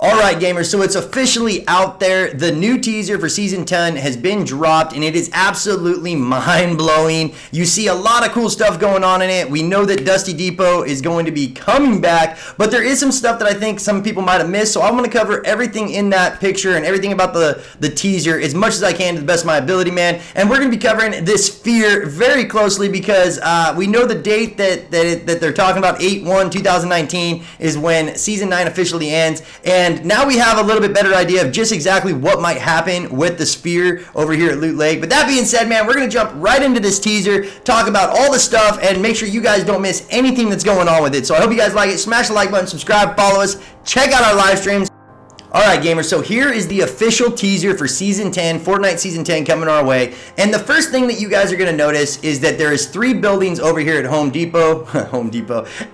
Alright gamers, so it's officially out there. The new teaser for Season 10 has been dropped and it is absolutely mind-blowing. You see a lot of cool stuff going on in it. We know that Dusty Depot is going to be coming back, but there is some stuff that I think some people might have missed, so I'm going to cover everything in that picture and everything about the teaser as much as I can to the best of my ability, man. And we're going to be covering this sphere very closely because we know the date that they're talking about, 8/1/2019, is when Season 9 officially ends. And now we have a little bit better idea of just exactly what might happen with the sphere over here at Loot Lake. But that being said, man, we're going to jump right into this teaser, talk about all the stuff, and make sure you guys don't miss anything that's going on with it. So I hope you guys like it. Smash the like button, subscribe, follow us, check out our live streams. Alright gamers, so here is the official teaser for Season 10, Fortnite Season 10 coming our way. And the first thing that you guys are going to notice is that there is 3 buildings over here at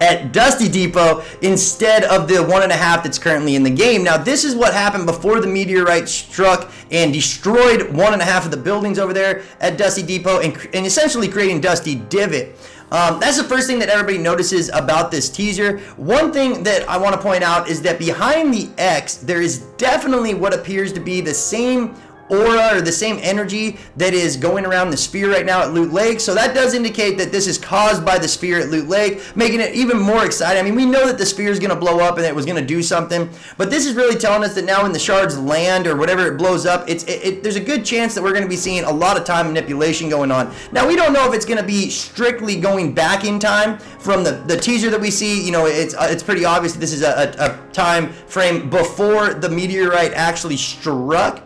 at Dusty Depot, instead of the 1.5 that's currently in the game. Now this is what happened before the meteorite struck and destroyed 1.5 of the buildings over there at Dusty Depot and essentially creating Dusty Divot. That's the first thing that everybody notices about this teaser. One thing that I want to point out is that behind the X, there is definitely what appears to be the same aura or the same energy that is going around the sphere right now at Loot Lake. So that does indicate that this is caused by the sphere at Loot Lake, making it even more exciting. I mean, we know that the sphere is going to blow up and it was going to do something, but this is really telling us that now when the shards land or whatever it blows up, there's a good chance that we're going to be seeing a lot of time manipulation going on. Now, we don't know if it's going to be strictly going back in time. From the teaser that we see, you know, it's pretty obvious that this is a time frame before the meteorite actually struck.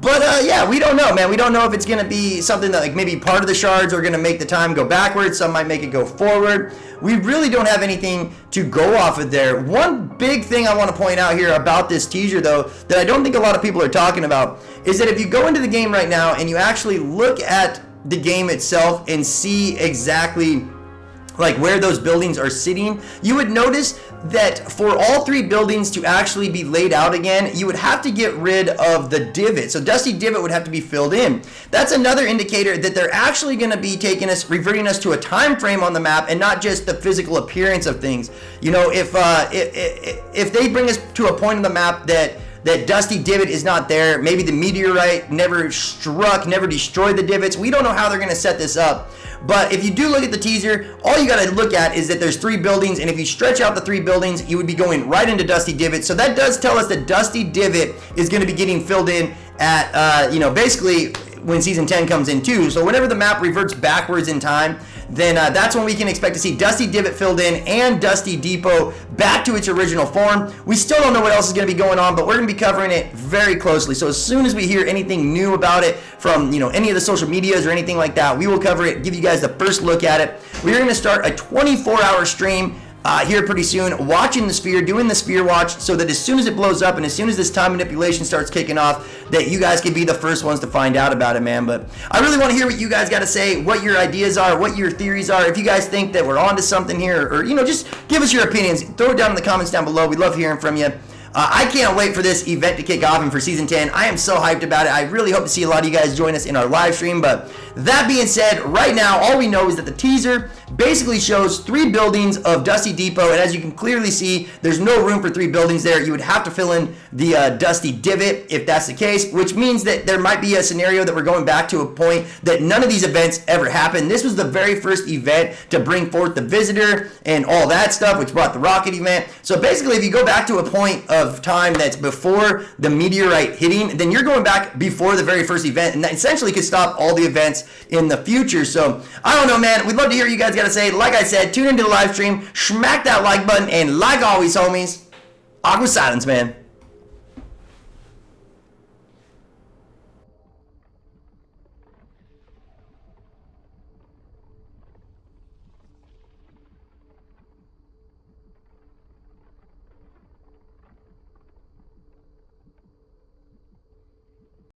But yeah, we don't know, man. We don't know if it's going to be something that like maybe part of the shards are going to make the time go backwards. Some might make it go forward. We really don't have anything to go off of there. One big thing I want to point out here about this teaser, though, that I don't think a lot of people are talking about, is that if you go into the game right now and you actually look at the game itself and see exactly like where those buildings are sitting, you would notice that for all 3 buildings to actually be laid out again, you would have to get rid of the divot. So Dusty Divot would have to be filled in. That's another indicator that they're actually going to be reverting us to a time frame on the map and not just the physical appearance of things. You know, if they bring us to a point on the map that Dusty Divot is not there, maybe the meteorite never struck, never destroyed the divots, we don't know how they're going to set this up. But if you do look at the teaser, all you got to look at is that there's 3 buildings, and if you stretch out the 3 buildings, you would be going right into Dusty Divot. So that does tell us that Dusty Divot is going to be getting filled in at, you know, basically when Season 10 comes in too. So whenever the map reverts backwards in time, then that's when we can expect to see Dusty Divot filled in and Dusty Depot back to its original form. We still don't know what else is going to be going on, but we're going to be covering it very closely. So as soon as we hear anything new about it from, you know, any of the social medias or anything like that, we will cover it, give you guys the first look at it. We're going to start a 24-hour stream here pretty soon, watching the sphere, doing the sphere watch, so that as soon as it blows up and as soon as this time manipulation starts kicking off, that you guys can be the first ones to find out about it, man. But I really want to hear what you guys got to say, what your ideas are, what your theories are. If you guys think that we're onto something here, or you know, just give us your opinions. Throw it down in the comments down below. We love hearing from you. I can't wait for this event to kick off and for Season 10. I am so hyped about it. I really hope to see a lot of you guys join us in our live stream. But that being said, right now, all we know is that the teaser basically shows 3 buildings of Dusty Depot. And as you can clearly see, there's no room for 3 buildings there. You would have to fill in the Dusty Divot if that's the case, which means that there might be a scenario that we're going back to a point that none of these events ever happened. This was the very first event to bring forth the Visitor and all that stuff, which brought the Rocket event. So basically, if you go back to a point of time that's before the meteorite hitting, then you're going back before the very first event, and that essentially could stop all the events in the future. So I don't know, man. We'd love to hear what you guys got to say. Like I said, tune into the live stream, smack that like button, and like always, homies, awkward silence, man.